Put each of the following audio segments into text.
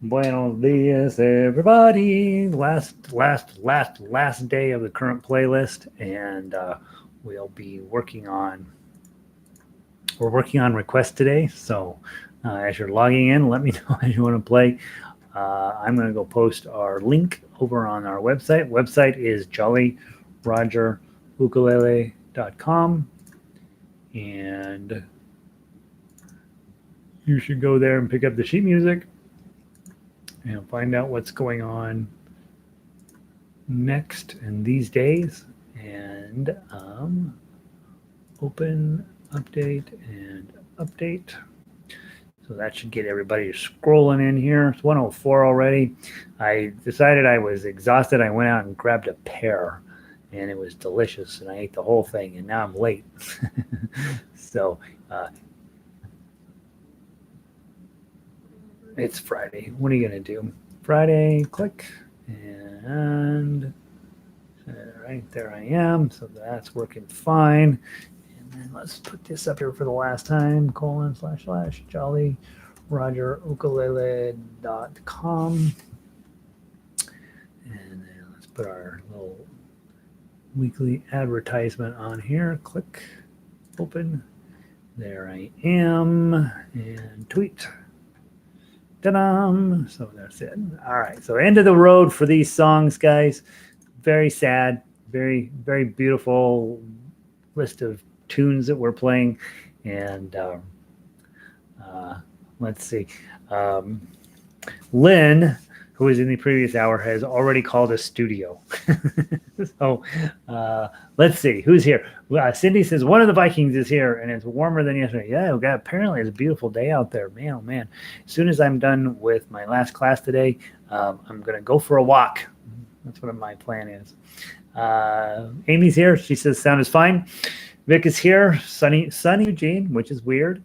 Buenos dias, everybody. Last day of the current playlist, and we'll be working on we're working on requests today. So as you're logging in, let me know as you want to play. I'm going to go post our link over on our website. Website is jollyrogerukulele.com, and you should go there and pick up the sheet music and find out what's going on next in these days, and open, update, and update. So that should get everybody scrolling in here. It's 104 already. I decided I was exhausted. I went out and grabbed a pear, and it was delicious, and I ate the whole thing, and now I'm late. So it's Friday. What are you going to do? Friday, click, and right there I am. So that's working fine. And then let's put this up here for the last time, / jollyrogerukulele.com. And then let's put our little weekly advertisement on here. Click, open. There I am. And tweet. Ta-da! So that's it. All right. So end of the road for these songs, guys. Very sad. Very, very beautiful list of tunes that we're playing. And let's see. Lynn, who was in the previous hour, has already called Estudio. So let's see. Who's here? Cindy says, one of the Vikings is here, and it's warmer than yesterday. Yeah, apparently it's a beautiful day out there. Man, oh, man. As soon as I'm done with my last class today, I'm going to go for a walk. That's what my plan is. Amy's here. She says, sound is fine. Vic is here. Sunny Eugene, which is weird.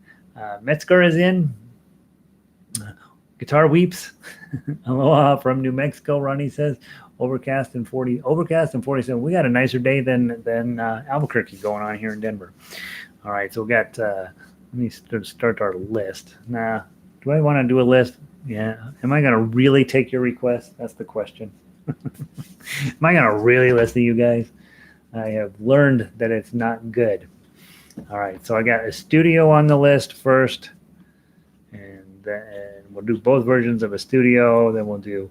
Metzger is in. Guitar weeps. Aloha from New Mexico, Ronnie says. Overcast and 47. We got a nicer day than Albuquerque going on here in Denver. All right, so we got, let me start our list. Nah, do I want to do a list? Yeah. Am I going to really take your request? That's the question. Am I going to really listen to you guys? I have learned that it's not good. All right, so I got Estudio on the list first, and then we'll do both versions of Estudio. Then we'll do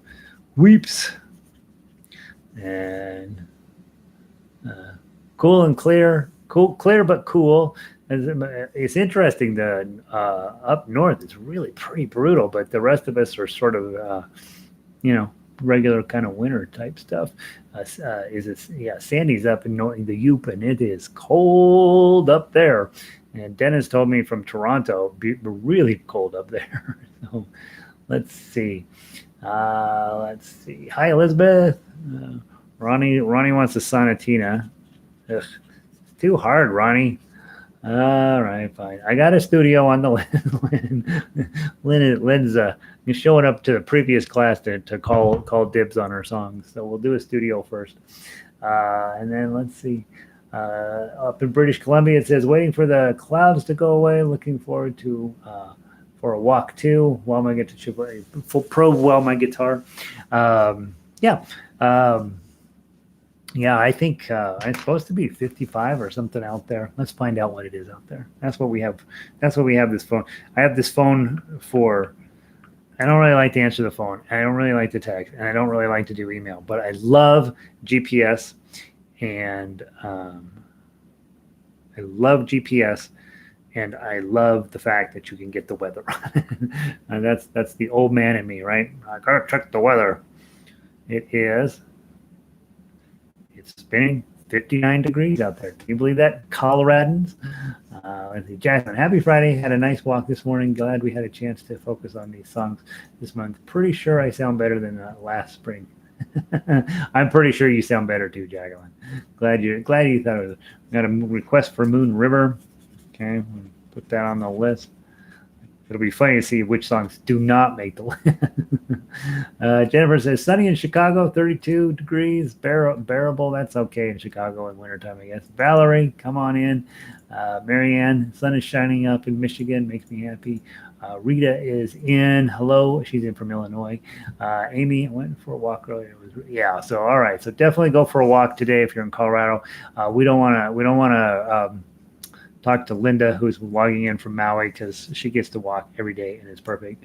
Weeps and Cool and Clear. Clear but cool. It's interesting that up north it's really pretty brutal, but the rest of us are sort of, regular kind of winter type stuff. Sandy's up in the Yup, and it is cold up there. And Dennis told me from Toronto, really cold up there. So let's see. Hi, Elizabeth. Ronnie wants a Sonatina. Ugh, it's too hard, Ronnie. All right, fine. I got Estudio on the list. Lynn's showing up to the previous class to call dibs on her songs. So we'll do Estudio first. And then let's see. Up in British Columbia, it says, waiting for the clouds to go away. Looking forward to for a walk too while I get to play full probe while my guitar. I think it's supposed to be 55 or something out there. Let's find out what it is out there. That's what we have. That's what we have this phone. I have this phone for, I don't really like to answer the phone. I don't really like to text, and I don't really like to do email, but I love GPS, and I love the fact that you can get the weather on it. And that's the old man in me, right? I gotta check the weather. It's spinning 59 degrees out there. Can you believe that, Coloradans? Jackson, happy Friday. Had a nice walk this morning. Glad we had a chance to focus on these songs this month. Pretty sure I sound better than last spring. I'm pretty sure you sound better too, Jacqueline. Glad you thought it was. Got a request for Moon River. Okay, we'll put that on the list. It'll be funny to see which songs do not make the list. Jennifer says, sunny in Chicago, 32 degrees, bearable. That's okay in Chicago in wintertime, I guess. Valerie, come on in. Marianne, sun is shining up in Michigan, makes me happy. Rita is in. Hello, she's in from Illinois. Amy went for a walk earlier. Yeah, so all right, so definitely go for a walk today if you're in Colorado. We don't want to talk to Linda, who's logging in from Maui, because she gets to walk every day and it's perfect.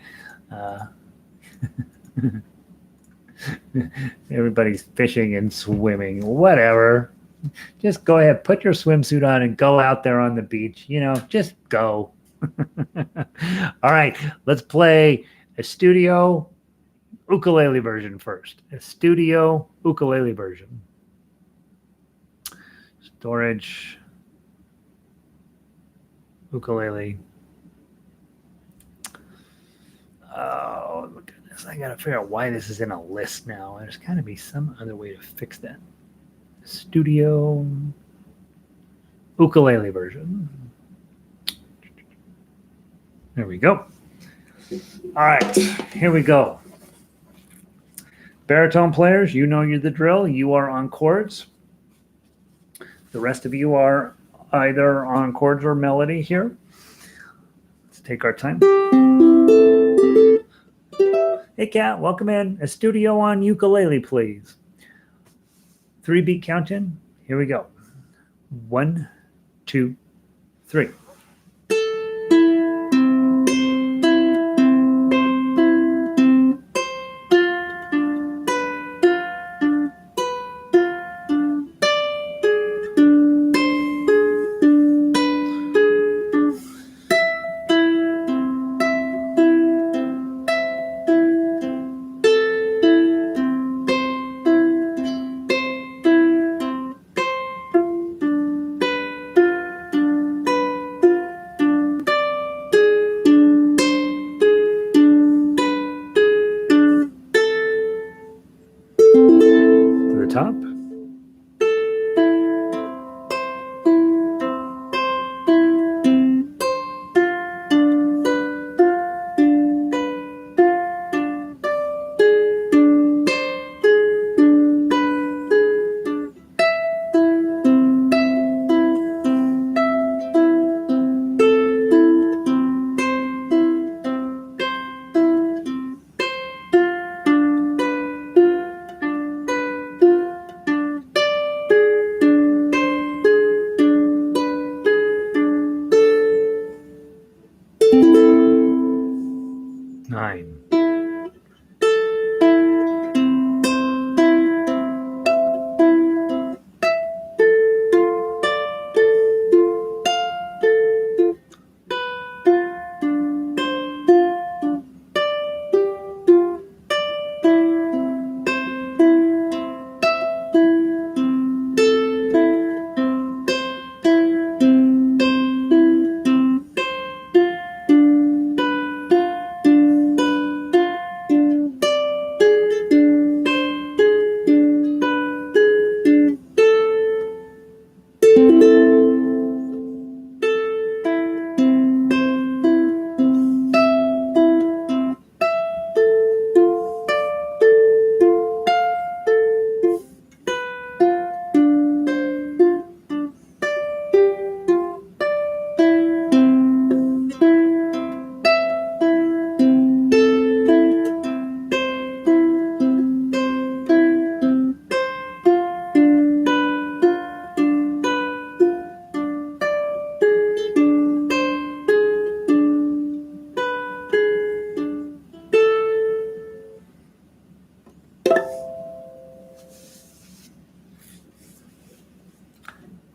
Everybody's fishing and swimming, whatever. Just go ahead, put your swimsuit on and go out there on the beach. Just go. All right, let's play Estudio ukulele version first. Estudio ukulele version. Storage ukulele. Oh, look at this. I got to figure out why this is in a list now. There's got to be some other way to fix that. Studio ukulele version. There we go. All right, here we go. Baritone players, you know you're the drill. You are on chords. The rest of you are either on chords or melody here. Let's take our time. Hey, Kat, welcome in. Estudio on ukulele, please. 3-beat count-in. Here we go. 1, 2, 3. Top.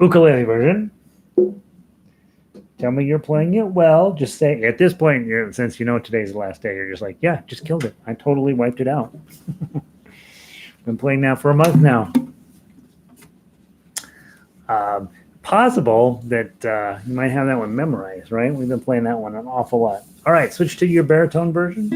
Ukulele version. Tell me you're playing it well. Just say, at this point, since you know today's the last day, you're just like, yeah, just killed it. I totally wiped it out. Been playing now for a month now. Possible that you might have that one memorized, right? We've been playing that one an awful lot. All right, switch to your baritone version.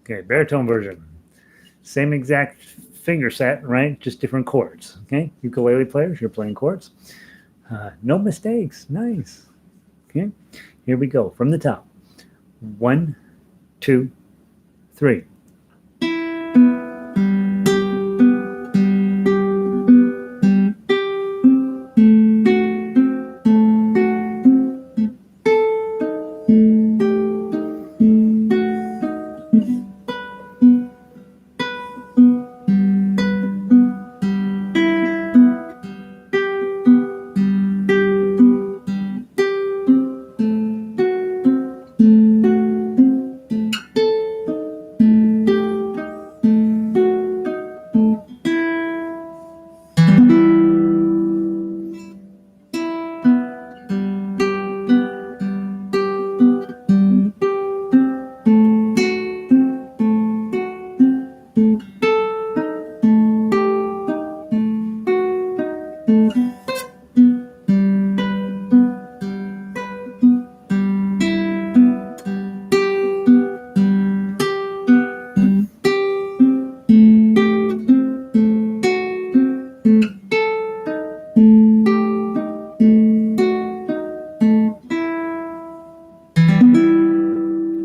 Okay, baritone version. Same exact finger set, right? Just different chords. Okay, ukulele players, you're playing chords. No mistakes. Nice. Okay. Here we go from the top. 1, 2, 3.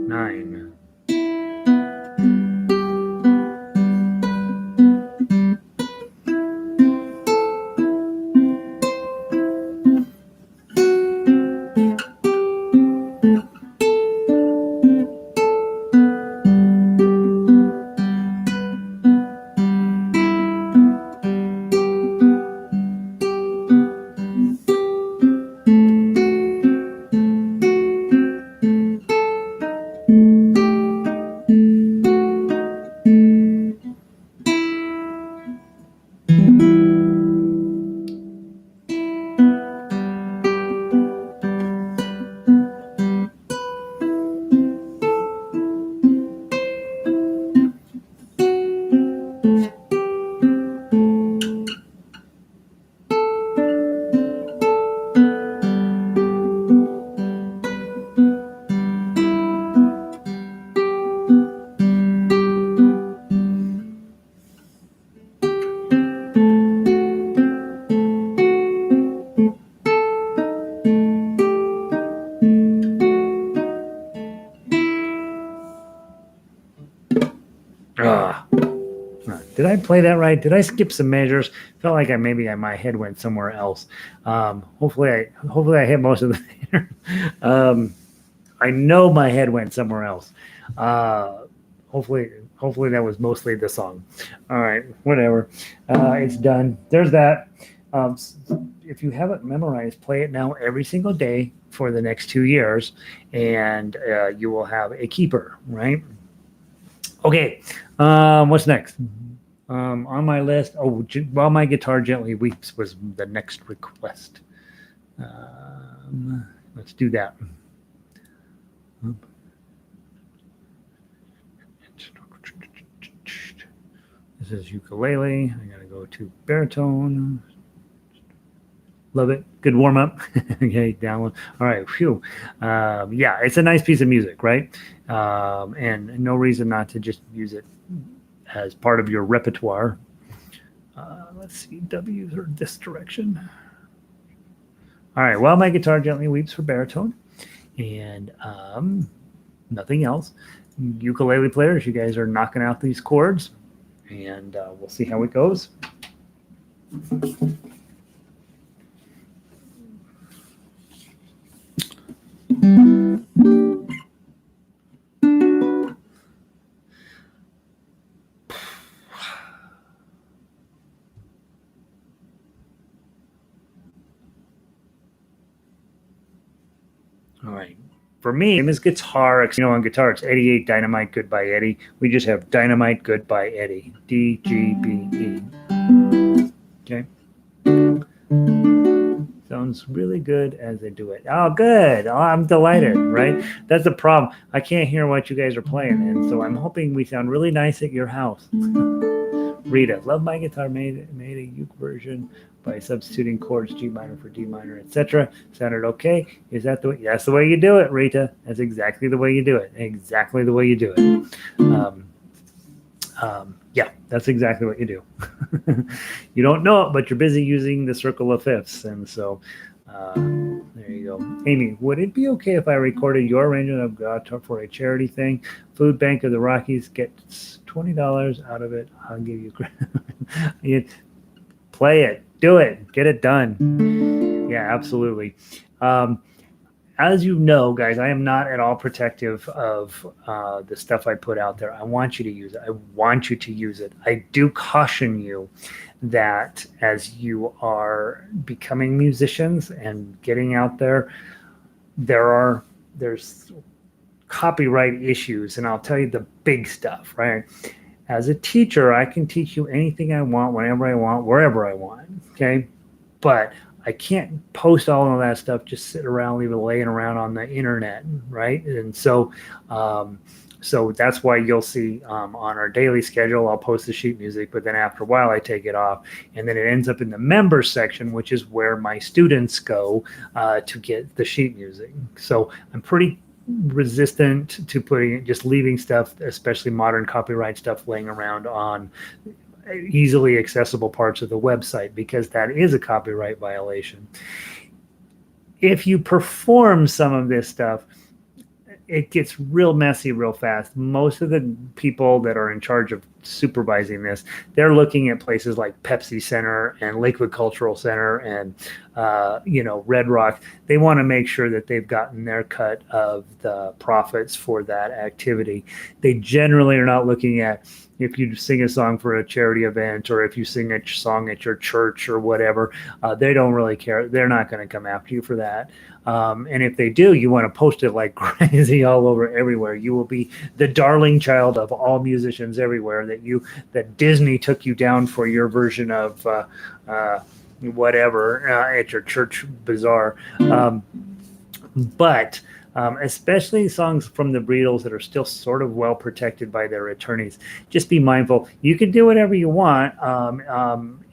Nine. Ah. Did I play that right? Did I skip some measures? Felt like my head went somewhere else. Hopefully I hit most of the. I know my head went somewhere else. Hopefully that was mostly the song. All right, whatever. It's done. There's that. If you haven't memorized, play it now every single day for the next 2 years, and you will have a keeper. Right? Okay. What's next? On my list, While My Guitar Gently Weeps was the next request. Let's do that. This is ukulele. I gotta go to baritone. Love it. Good warm up. Okay, download. All right. Phew. Yeah, it's a nice piece of music, right? And no reason not to just use it as part of your repertoire. Let's see, W's are this direction. All right, While My Guitar Gently Weeps for baritone, and nothing else. Ukulele players, you guys are knocking out these chords, and we'll see how it goes. All right. For me, same as guitar, on guitar, it's 88 Dynamite Goodbye Eddie. We just have Dynamite Goodbye Eddie. D, G, B, E. Okay. Sounds really good as they do it. Oh, good. Oh, I'm delighted, right? That's the problem. I can't hear what you guys are playing, and so I'm hoping we sound really nice at your house. Rita, Love My Guitar made a uke version by substituting chords G minor for D minor, etc. Sounded okay? Is that that's the way you do it, Rita? That's exactly the way you do it. Exactly the way you do it. Yeah, that's exactly what you do. You don't know it, but you're busy using the circle of fifths, and so There you go. Amy, would it be okay if I recorded your arrangement of God for a charity thing? Food Bank of the Rockies gets $20 out of it. I'll give you credit. Play it. Do it. Get it done. Yeah, absolutely. As you know, guys, I am not at all protective of the stuff I put out there. I want you to use it. I want you to use it. I do caution you that as you are becoming musicians and getting out there, there's copyright issues, and I'll tell you the big stuff, right? As a teacher, I can teach you anything I want, whenever I want, wherever I want, okay? But I can't post all of that stuff, just sit around, leave it laying around on the internet, right? And so that's why you'll see on our daily schedule, I'll post the sheet music, but then after a while I take it off, and then it ends up in the members section, which is where my students go to get the sheet music. So I'm pretty resistant to just leaving stuff, especially modern copyright stuff, laying around on easily accessible parts of the website, because that is a copyright violation. If you perform some of this stuff, it gets real messy real fast. Most of the people that are in charge of supervising this, they're looking at places like Pepsi Center and Lakewood Cultural Center and Red Rock. They want to make sure that they've gotten their cut of the profits for that activity. They generally are not looking at if you sing a song for a charity event or if you sing a song at your church or whatever. They don't really care. They're not going to come after you for that. And if they do, you want to post it like crazy all over everywhere. You will be the darling child of all musicians everywhere, that Disney took you down for your version of whatever at your church bazaar. But especially songs from the Beatles that are still sort of well protected by their attorneys, just be mindful. You can do whatever you want.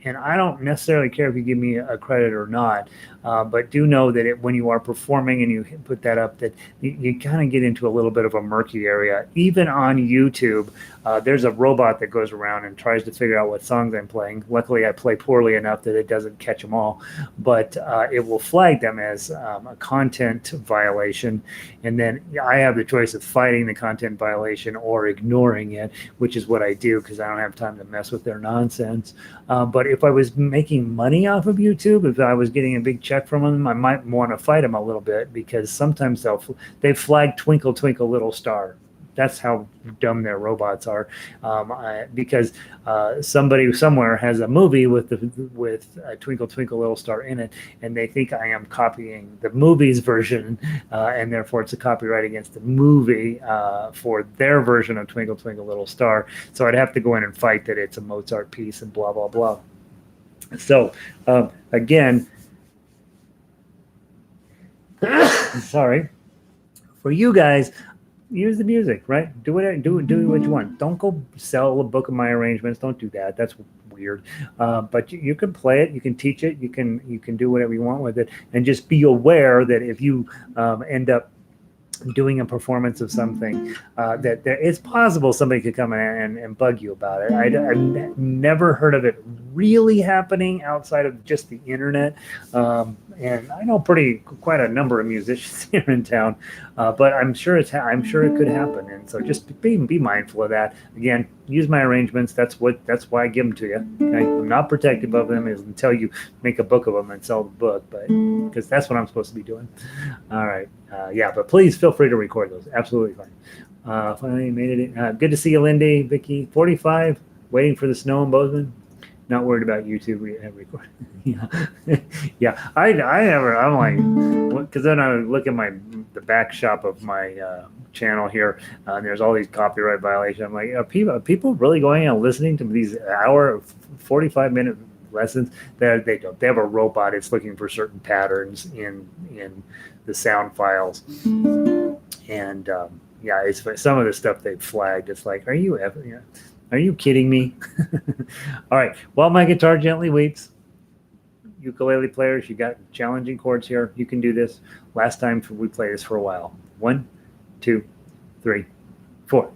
And I don't necessarily care if you give me a credit or not, but do know that when you are performing and you put that up, that you kind of get into a little bit of a murky area. Even on YouTube, there's a robot that goes around and tries to figure out what songs I'm playing. Luckily, I play poorly enough that it doesn't catch them all, but it will flag them as a content violation. And then I have the choice of fighting the content violation or ignoring it, which is what I do because I don't have time to mess with their nonsense. But if I was making money off of YouTube, if I was getting a big check from them, I might want to fight them a little bit, because sometimes they flag Twinkle Twinkle Little Star. That's how dumb their robots are, because somebody somewhere has a movie with Twinkle Twinkle Little Star in it, and they think I am copying the movie's version, and therefore it's a copyright against the movie for their version of Twinkle Twinkle Little Star. So I'd have to go in and fight that it's a Mozart piece and blah, blah, blah. So again, sorry, for you guys, use the music, right? Do what you want. Don't go sell a book of my arrangements. Don't do that. That's weird. But you can play it. You can teach it. You can do whatever you want with it. And just be aware that if you end up doing a performance of something, that it's possible somebody could come in and bug you about it. I've never heard of it really happening outside of just the internet. And I know quite a number of musicians here in town, but I'm sure it could happen. And so just be mindful of that. Again, use my arrangements. That's why I give them to you. Okay? I'm not protective of them until you make a book of them and sell the book, but because that's what I'm supposed to be doing. All right. But please feel free to record those. Absolutely fine. Finally made it. Good to see you, Lindy, Vicky. 45, waiting for the snow in Bozeman. Not worried about YouTube recording. Yeah. I'm like, because then I look at the back shop of my channel here, and there's all these copyright violations. I'm like, are people really going and listening to these 45-minute lessons? They don't. They have a robot. It's looking for certain patterns in the sound files, and it's some of the stuff they've flagged. It's like, are you kidding me? All right. While my guitar gently weeps, ukulele players, you got challenging chords here. You can do this. Last time we played this for a while. 1, 2, 3, 4.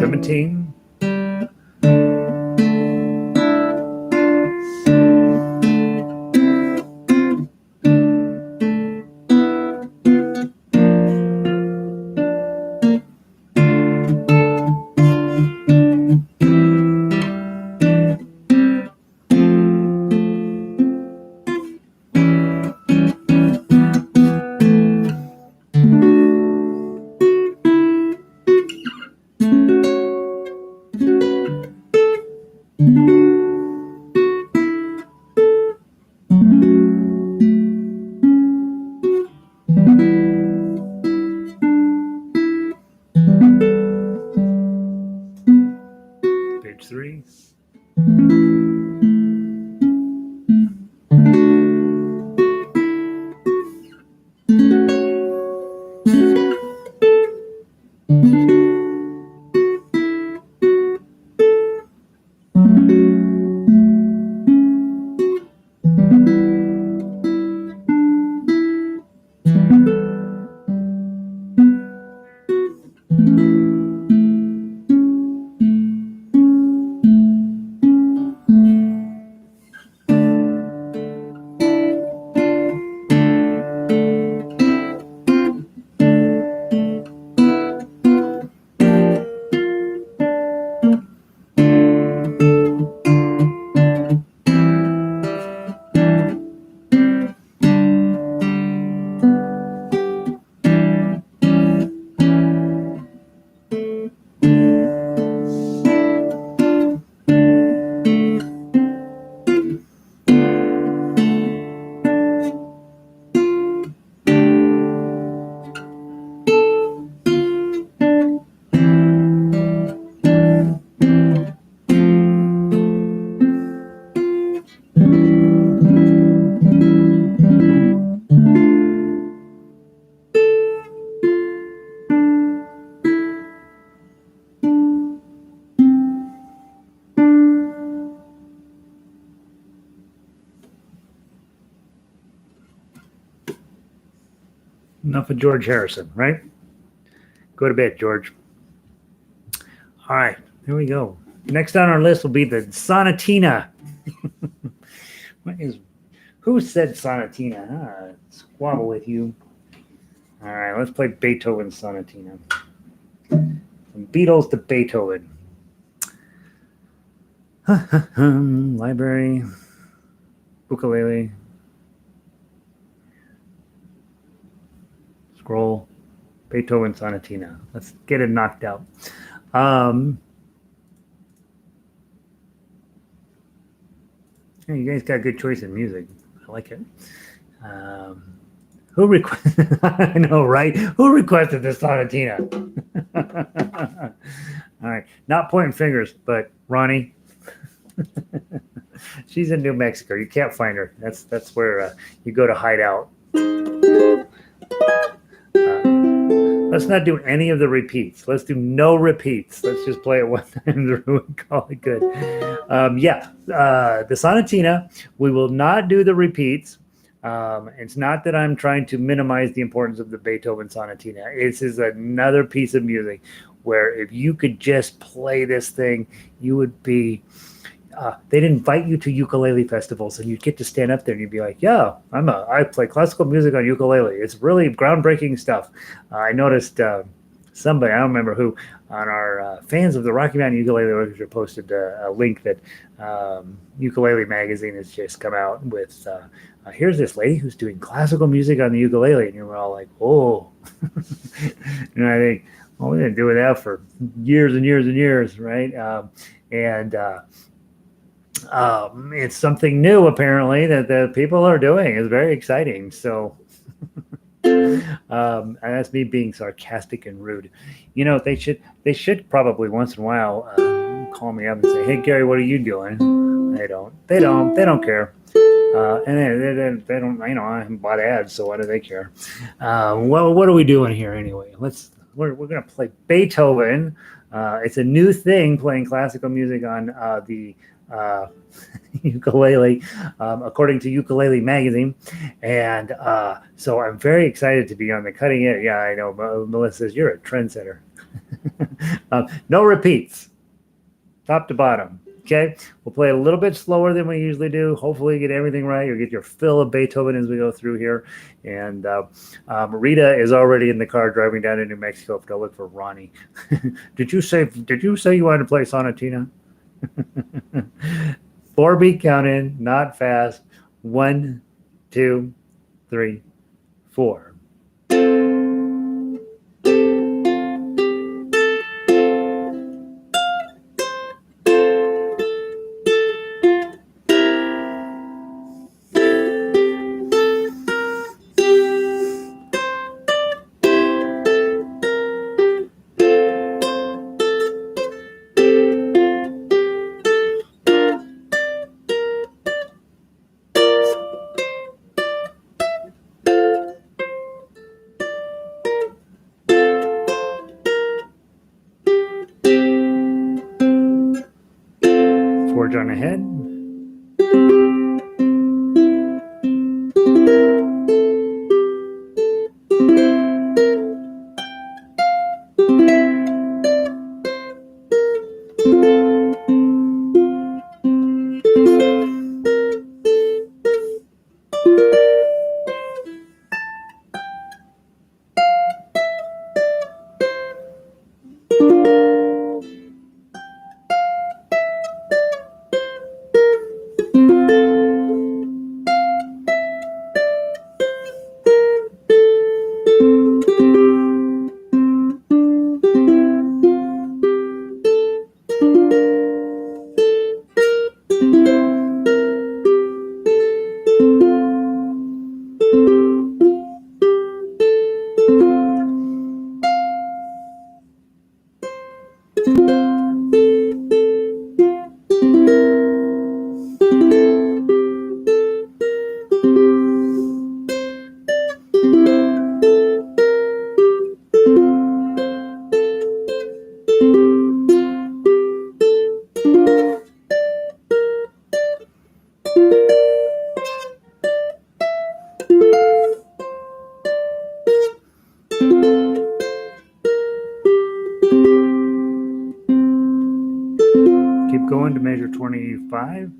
17. Page 3. Enough of George Harrison, right? Go to bed, George. All right, here we go. Next on our list will be the Sonatina. Who said Sonatina? Squabble with you. All right, let's play Beethoven's Sonatina. From Beatles to Beethoven. Library, ukulele, scroll, Beethoven Sonatina. Let's get it knocked out. Yeah, you guys got a good choice in music. I like it. Who requested? I know, right? Who requested this Sonatina? All right, not pointing fingers, but Ronnie. She's in New Mexico. You can't find her. That's where you go to hide out. Let's not do any of the repeats. Let's do no repeats. Let's just play it one time through and call it good. The Sonatina, we will not do the repeats. It's not that I'm trying to minimize the importance of the Beethoven Sonatina. This is another piece of music where if you could just play this thing, you would be they'd invite you to ukulele festivals, and you'd get to stand up there, and you'd be like, "Yeah, I play classical music on ukulele. It's really groundbreaking stuff." I noticed somebody, I don't remember who, on our fans of the Rocky Mountain Ukulele Orchestra posted a link that Ukulele Magazine has just come out with. Here's this lady who's doing classical music on the ukulele, and you're all like, "Oh," and I think, well, we've been doing that for years and years and years, right? And it's something new apparently that the people are doing. It's very exciting. So and that's me being sarcastic and rude. You know, they should probably once in a while call me up and say, "Hey Gary, what are you doing?" They don't care. And they don't, you know, I haven't bought ads, so why do they care? Well, what are we doing here anyway? We're going to play Beethoven. It's a new thing, playing classical music on the ukulele, according to Ukulele Magazine. And so I'm very excited to be on the cutting edge. Yeah, I know. Melissa says, you're a trendsetter. No repeats, top to bottom. Okay, we'll play a little bit slower than we usually do. Hopefully, get everything right. You'll get your fill of Beethoven as we go through here. And Rita is already in the car driving down to New Mexico to look for Ronnie. Did you say you wanted to play Sonatina? 4-beat count in, not fast. 1, 2, 3, 4. Forge on ahead. Keep going to measure 25.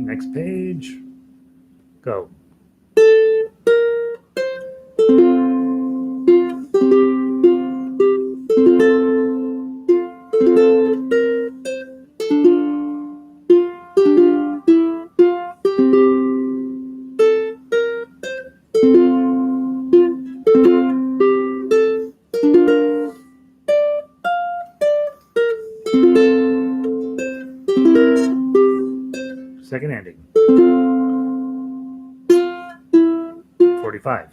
Next page. Go. second ending. 45.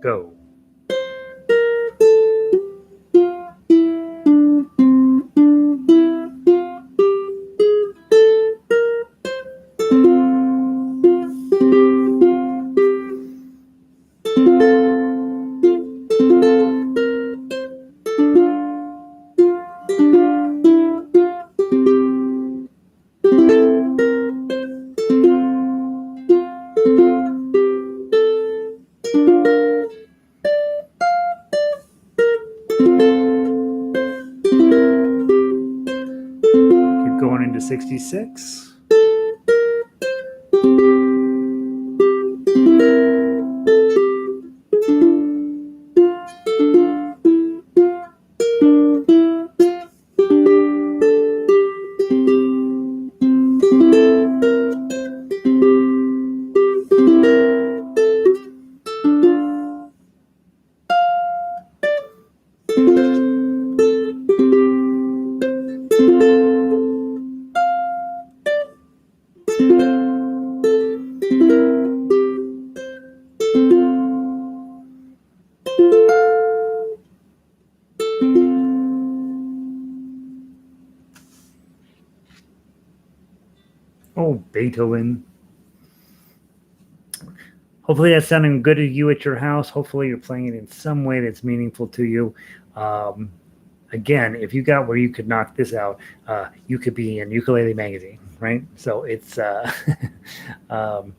Go. Going into 66. Oh, Beethoven. Hopefully that's sounding good to you at your house. Hopefully you're playing it in some way that's meaningful to you. Again, if you got where you could knock this out, you could be in Ukulele Magazine, right? So it's I'm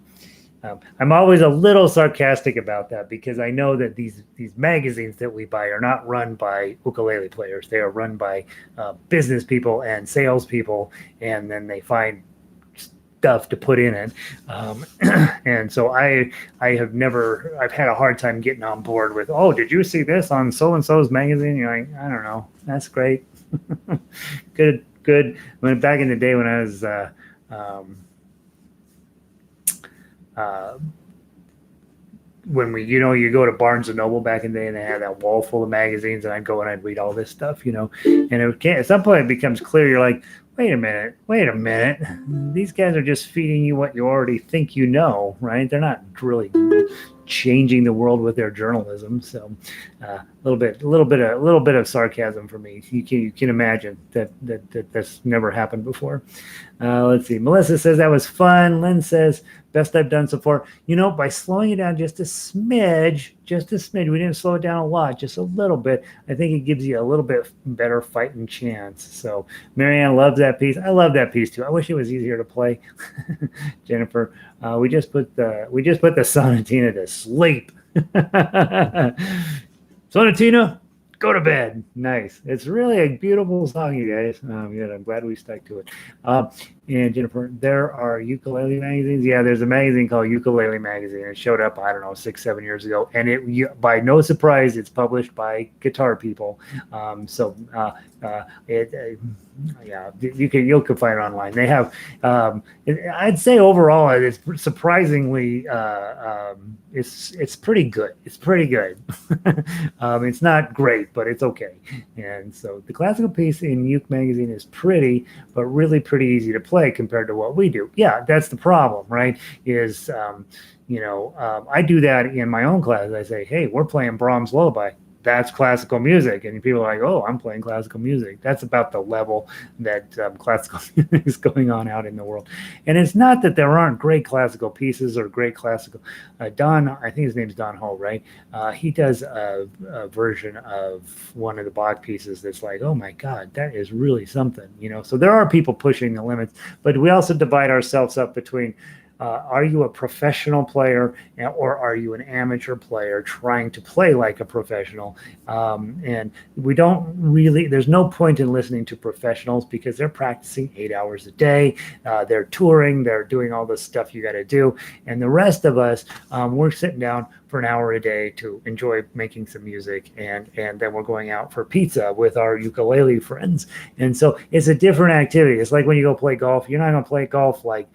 always a little sarcastic about that because I know that these magazines that we buy are not run by ukulele players. They are run by business people and salespeople, and then they find stuff to put in it. And so I've had a hard time getting on board with, oh, did you see this on so-and-so's magazine? You're like, I don't know. That's great. Good. When back in the day when I was, when you go to Barnes and Noble back in the day and they had that wall full of magazines and I'd go and I'd read all this stuff, and at some point it becomes clear. You're like, wait a minute. These guys are just feeding you what you already think you know, right? They're not really changing the world with their journalism. So a little bit of sarcasm for me. You can imagine that's never happened before. Let's see. Melissa says that was fun. Lynn says best I've done so far. By slowing it down just a smidge. We didn't slow it down a lot, just a little bit. I think it gives you a little bit better fighting chance. So Marianne loves that piece. I love that piece too. I wish it was easier to play. Jennifer, we just put the Sonatina to sleep. Sonatina, go to bed. Nice. It's really a beautiful song, you guys. Good. I'm glad we stuck to it. And Jennifer, there are ukulele magazines. Yeah, there's a magazine called Ukulele Magazine. It showed up, I don't know, 6-7 years ago. And by no surprise, it's published by guitar people. You can find it online. They have, I'd say overall, it's surprisingly, it's pretty good. It's pretty good. It's not great, but it's okay. And so the classical piece in Uke Magazine is pretty, but really pretty easy to play compared to what we do. Yeah, that's the problem, right? Is I do that in my own class. I say, hey, we're playing Brahms Lullaby. That's classical music. And people are like, oh, I'm playing classical music. That's about the level that classical music is going on out in the world. And it's not that there aren't great classical pieces or great classical. Don, I think his name's Don Hull, right? He does a version of one of the Bach pieces that's like, oh my God, that is really something, So there are people pushing the limits, but we also divide ourselves up between are you a professional player or are you an amateur player trying to play like a professional? And we don't really, there's no point in listening to professionals because they're practicing 8 hours a day. They're touring, they're doing all the stuff you got to do. And the rest of us, we're sitting down for an hour a day to enjoy making some music, and then we're going out for pizza with our ukulele friends. And so it's a different activity. It's like when you go play golf, you're not going to play golf like,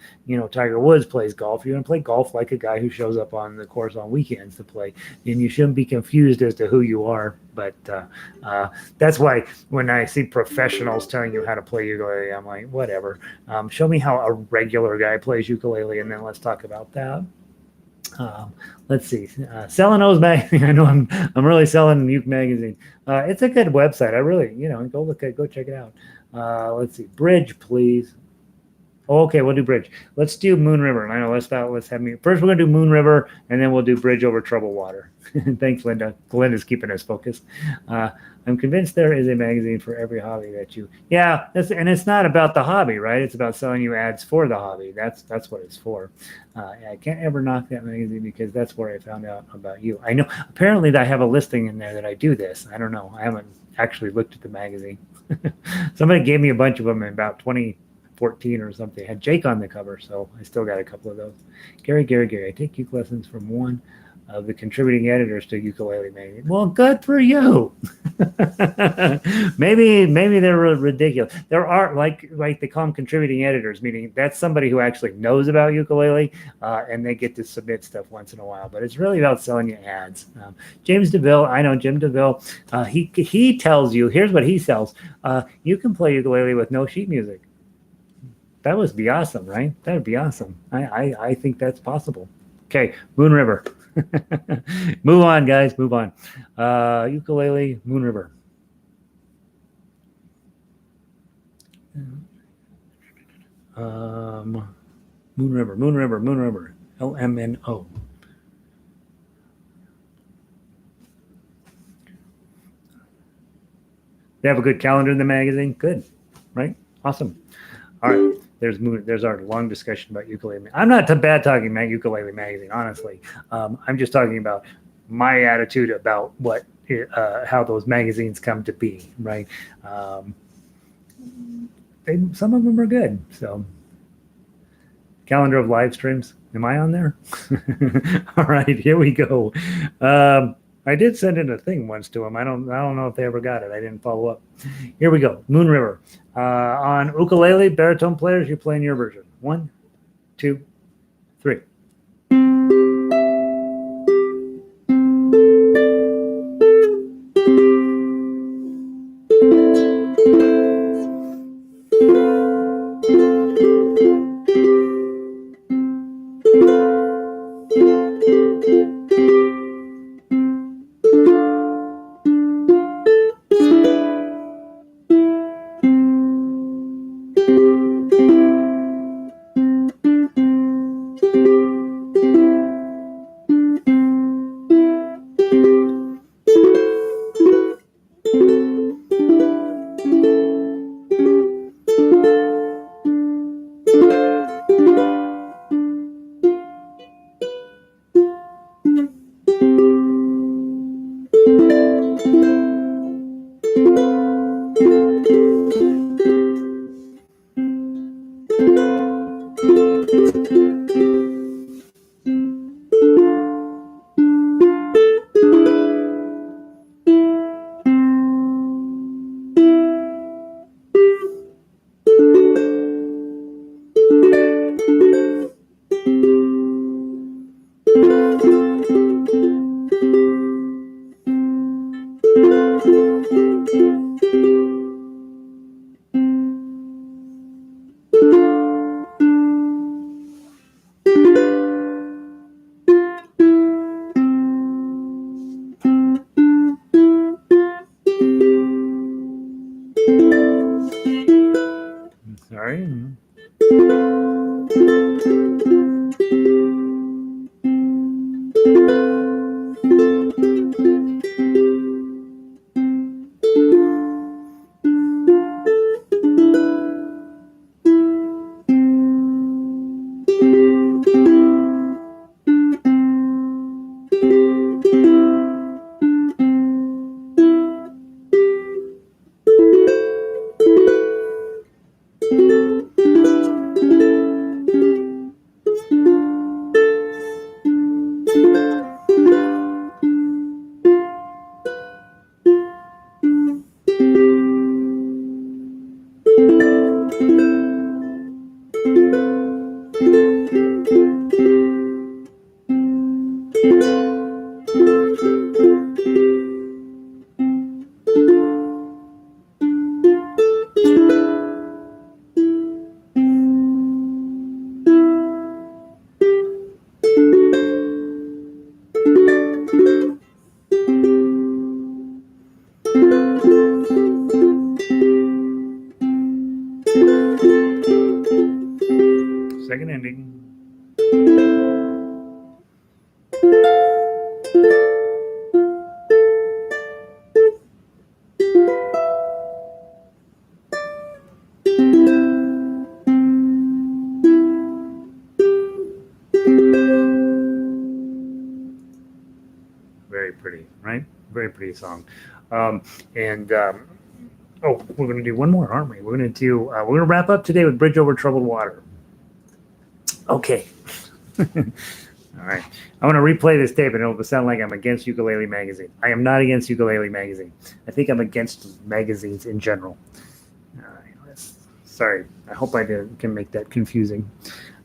Tiger Woods plays golf. You're going to play golf like a guy who shows up on the course on weekends to play. And you shouldn't be confused as to who you are. But that's why when I see professionals telling you how to play ukulele, I'm like, whatever. Show me how a regular guy plays ukulele, and then let's talk about that. Let's see. Selling O's magazine. I know I'm really selling Uke magazine. It's a good website. I really, go check it out. Let's see. Bridge, please. Oh, okay, we'll do Bridge. Let's do Moon River. I know. Let's have me first. We're gonna do Moon River, and then we'll do Bridge over Troubled Water. Thanks, Linda. Linda's keeping us focused. I'm convinced there is a magazine for every hobby that you. Yeah, and it's not about the hobby, right? It's about selling you ads for the hobby. That's what it's for. I can't ever knock that magazine because that's where I found out about you. I know. Apparently, I have a listing in there that I do this. I don't know. I haven't actually looked at the magazine. Somebody gave me a bunch of them in about 2014 or something. It had Jake on the cover, so I still got a couple of those. Gary. I take uke lessons from one of the contributing editors to Ukulele Magazine. Well, good for you. maybe they're ridiculous. There are like they call them contributing editors, meaning that's somebody who actually knows about ukulele, and they get to submit stuff once in a while. But it's really about selling you ads. James DeVille, I know Jim DeVille. He tells you, here's what he sells: you can play ukulele with no sheet music. That would be awesome, right? That would be awesome. I think that's possible. Okay, Moon River. Move on, guys. Move on. Ukulele, Moon River. Moon River. LMNO. They have a good calendar in the magazine. Good, right? Awesome. All right. There's our long discussion about ukulele. I'm not bad talking about Ukulele Magazine, honestly. I'm just talking about my attitude about how those magazines come to be, right? Some of them are good. So, calendar of live streams. Am I on there? All right, here we go. I did send in a thing once to them. I don't know if they ever got it. I didn't follow up. Here we go. Moon River. On ukulele, baritone players, you're playing your version. 1, 2, 3. Very pretty, right? Very pretty song. And oh, we're going to do one more, aren't we? We're going to wrap up today with Bridge Over Troubled Water. Okay. All right. I want to replay this tape and it'll sound like I'm against Ukulele Magazine. I am not against Ukulele Magazine. I think I'm against magazines in general. Sorry. I hope I can make that confusing.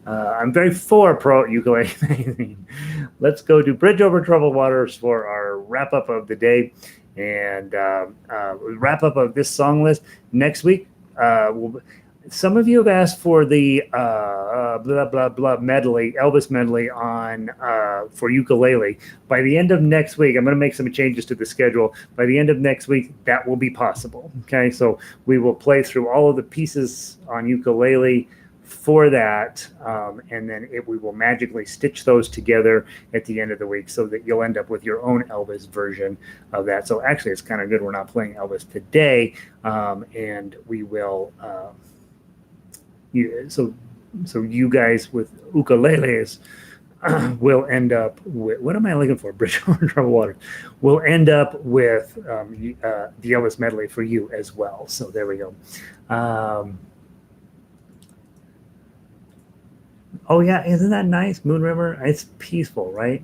I'm very for pro Ukulele Magazine. Let's go to Bridge Over Troubled Waters for our wrap up of the day and wrap up of this song list. Next week, some of you have asked for the blah blah blah medley, Elvis medley on for ukulele. By the end of next week, I'm going to make some changes to the schedule. By the end of next week, that will be possible. Okay, so we will play through all of the pieces on ukulele for that, and then we will magically stitch those together at the end of the week so that you'll end up with your own Elvis version of that. So actually, it's kind of good we're not playing Elvis today, and we will. So you guys with ukuleles will end up with, what am I looking for? Bridge Over Troubled Water. We'll end up with the Elvis medley for you as well. So there we go. Oh yeah, isn't that nice? Moon River, it's peaceful, right?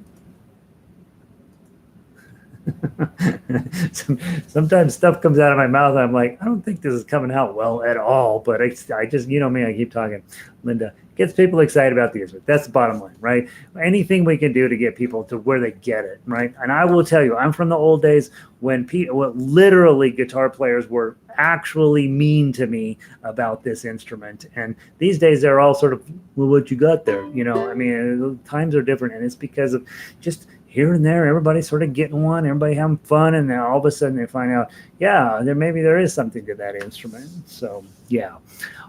Sometimes stuff comes out of my mouth. I'm like, I don't think this is coming out well at all. But I just, you know me, I keep talking. Linda gets people excited about the instrument. That's the bottom line, right? Anything we can do to get people to where they get it, right? And I will tell you, I'm from the old days when literally guitar players were actually mean to me about this instrument. And these days they're all sort of, well, what you got there? You know, I mean, times are different. And it's because of just here and there, everybody's sort of getting one, everybody having fun, and then all of a sudden they find out, yeah, maybe there is something to that instrument. So, yeah.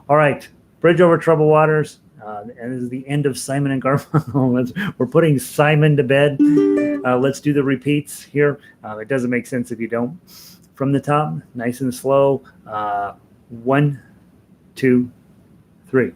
All right, Bridge Over Troubled Waters, and this is the end of Simon and Garfunkel. We're putting Simon to bed. Let's do the repeats here. It doesn't make sense if you don't. From the top, nice and slow. 1, 2, 3.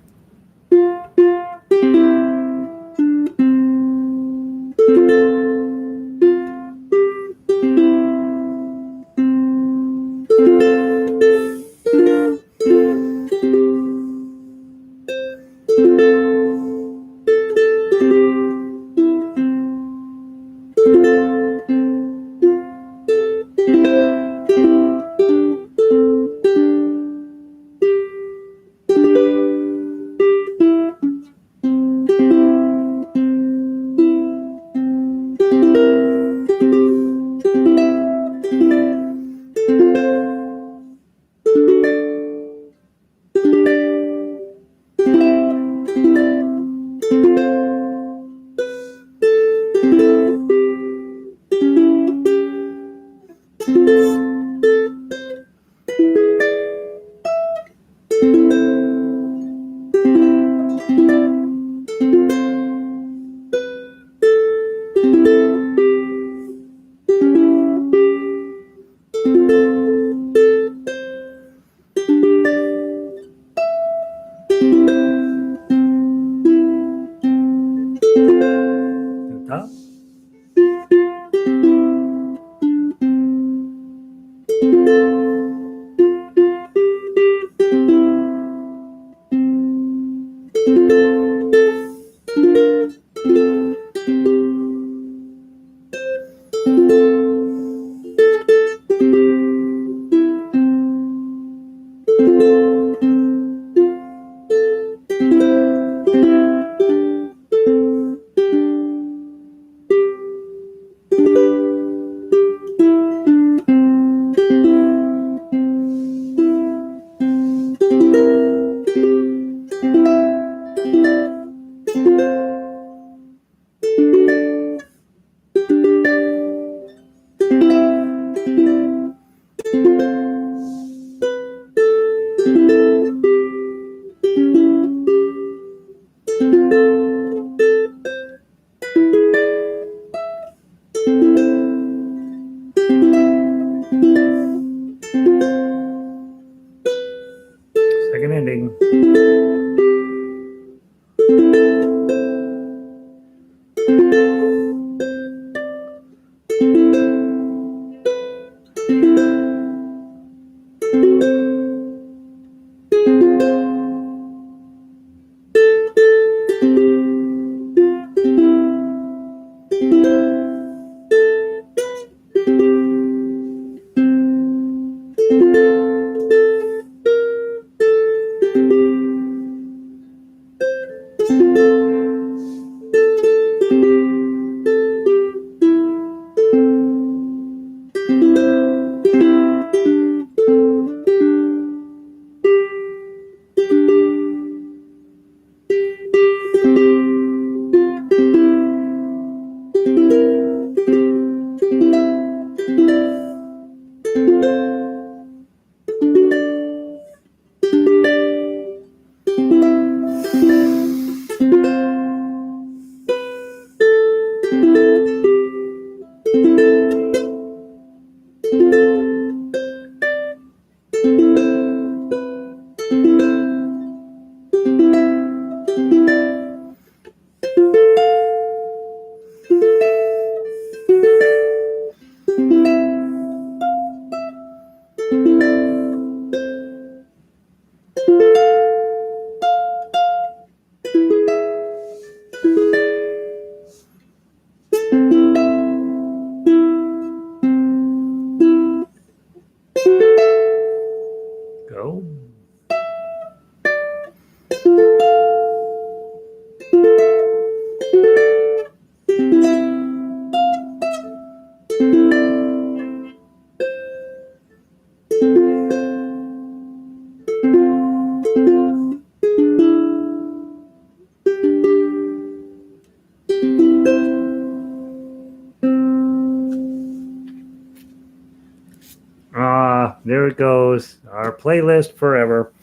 there it goes. Our playlist forever.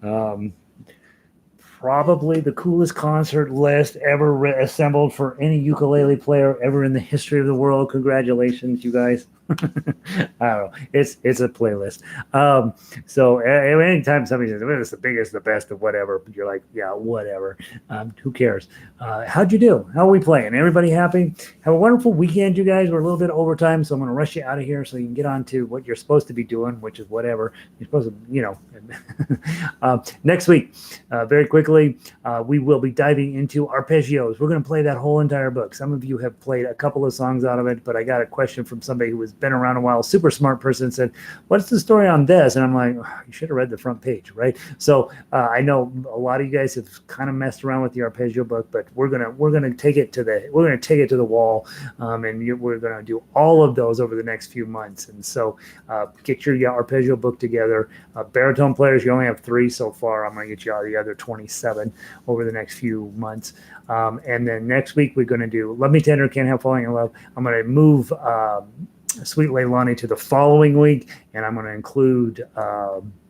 Um, Probably the coolest concert list ever assembled for any ukulele player ever in the history of the world. Congratulations, you guys. I don't know. It's a playlist. Um, so anytime somebody says, well, it's the biggest, the best of whatever, you're like, yeah, whatever. Who cares? How'd you do? How are we playing? Everybody happy? Have a wonderful weekend, you guys. We're a little bit overtime, so I'm going to rush you out of here so you can get on to what you're supposed to be doing, which is whatever. You're supposed to, next week, very quickly, we will be diving into arpeggios. We're going to play that whole entire book. Some of you have played a couple of songs out of it, but I got a question from somebody who has been around a while, super smart person, said, what's the story on this? And I'm like, oh, you should have read the front page, right? So I know a lot of you guys have kind of messed around with the arpeggio book, but we're gonna take it to the wall, and we're gonna do all of those over the next few months. And so get your arpeggio book together. Baritone players, you only have 3 so far. I'm gonna get you all the other 27 over the next few months. And then next week we're gonna do Love Me Tender, Can't Help Falling in Love. I'm gonna move Sweet Leilani to the following week, and I'm going to include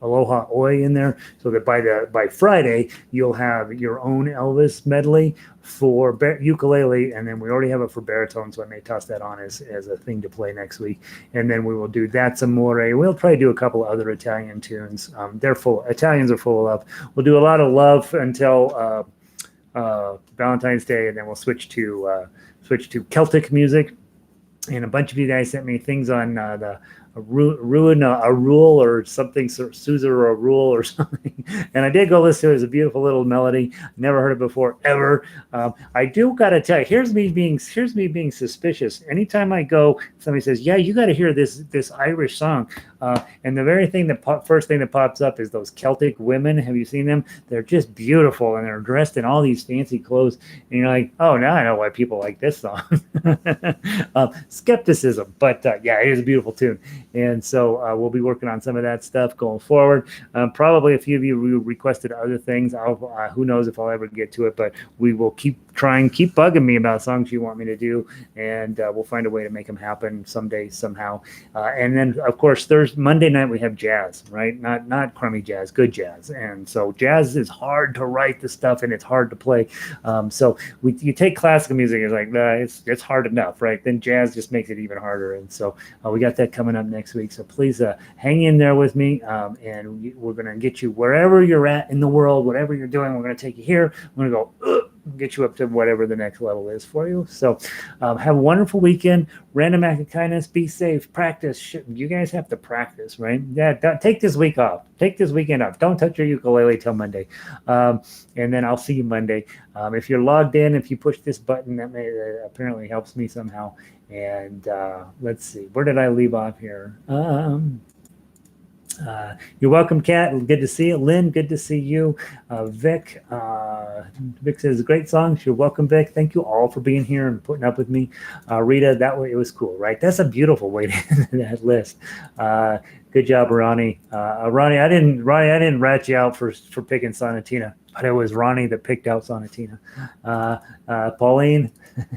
Aloha Oi in there, so that by Friday you'll have your own Elvis medley for ukulele, and then we already have it for baritone, so I may toss that on as a thing to play next week. And then we will do That's Amore. We'll probably do a couple of other Italian tunes. Italians are full of love. We'll do a lot of love until Valentine's Day, and then we'll switch to Celtic music. And a bunch of you guys sent me things on the Ruin a Rule or something, Sousa or a Rule or something. And I did go listen to it. It's a beautiful little melody. Never heard it before, ever. I do got to tell you, here's me being suspicious. Anytime I go, somebody says, yeah, you got to hear this Irish song. And the very thing first thing that pops up is those Celtic women. Have you seen them? They're just beautiful, and they're dressed in all these fancy clothes. And you're like, oh, now I know why people like this song. Skepticism, but yeah, it is a beautiful tune. And so we'll be working on some of that stuff going forward. Probably a few of you requested other things. Who knows if I'll ever get to it, but we will keep bugging me about songs you want me to do, and we'll find a way to make them happen someday, somehow. And then, of course, Monday night we have jazz, right? Not crummy jazz, good jazz. And so jazz is hard to write the stuff, and it's hard to play. So you take classical music, it's like, it's hard enough, right? Then jazz just makes it even harder. And so we got that coming up next week. So please hang in there with me, and we're going to get you wherever you're at in the world, whatever you're doing. We're going to take you here. We're going to go get you up to whatever the next level is for you. So have a wonderful weekend. Random act of kindness. Be safe. Practice. You guys have to practice, right? Yeah. Take this week off. Take this weekend off. Don't touch your ukulele till Monday. And then I'll see you Monday. If you're logged in, if you push this button, that apparently helps me somehow. And let's see. Where did I leave off here? You're welcome, Kat. Good to see you. Lynn, good to see you. Vic says, great songs. You're welcome, Vic. Thank you all for being here and putting up with me. Rita, that way it was cool, right? That's a beautiful way to end that list. Good job, Ronnie. Ronnie, I didn't rat you out for picking Sonatina, but it was Ronnie that picked out Sonatina. Pauline,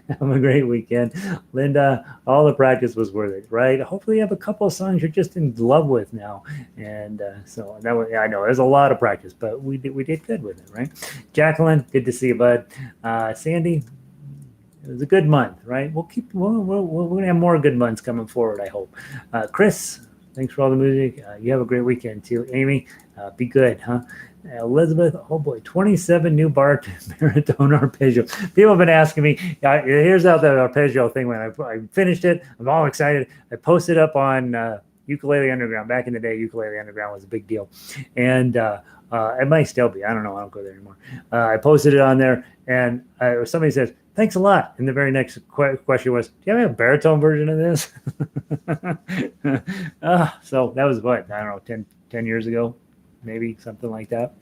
have a great weekend. Linda, all the practice was worth it, right? Hopefully you have a couple of songs you're just in love with now. And so that way, I know there's a lot of practice, but we did good with it, right? Jacqueline, good to see you, bud. Sandy, it was a good month, right? We're gonna have more good months coming forward, I hope. Chris, thanks for all the music. You have a great weekend too. Amy, be good, huh? Elizabeth, oh boy, 27 new baritone arpeggio. People have been asking me, here's how the arpeggio thing went. I finished it. I'm all excited. I posted up on Ukulele Underground. Back in the day, Ukulele Underground was a big deal. And it might still be. I don't know. I don't go there anymore. I posted it on there, and somebody says, thanks a lot. And the very next question was, do you have a baritone version of this? So that was what, I don't know, 10 years ago, maybe something like that.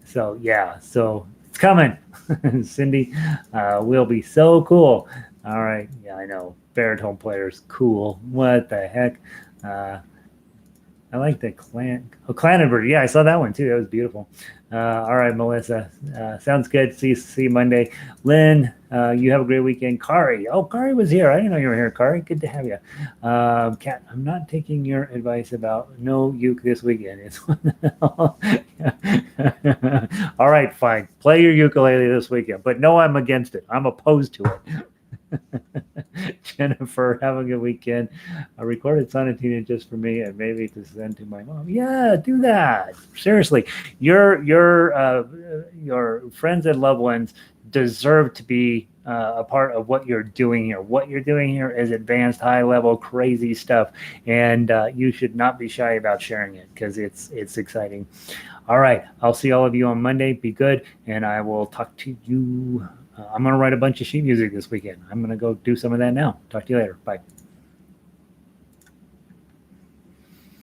So yeah, so it's coming. Cindy will be so cool. All right. Yeah, I know. Baritone players, cool. What the heck? I like the Clanenberg. Yeah, I saw that one too. That was beautiful. All right, Melissa. Sounds good. See you Monday. Lynn, you have a great weekend. Kari. Oh, Kari was here. I didn't know you were here, Kari. Good to have you. Kat, I'm not taking your advice about no uke this weekend. It's all right, fine. Play your ukulele this weekend, but no, I'm against it. I'm opposed to it. Jennifer, have a good weekend. I recorded Sonatina just for me and maybe to send to my mom. Yeah, do that. Seriously, your friends and loved ones deserve to be a part of what you're doing here. What you're doing here is advanced, high level, crazy stuff, and you should not be shy about sharing it because it's exciting. All right, I'll see all of you on Monday. Be good, and I will talk to you. I'm going to write a bunch of sheet music this weekend. I'm going to go do some of that now. Talk to you later. Bye.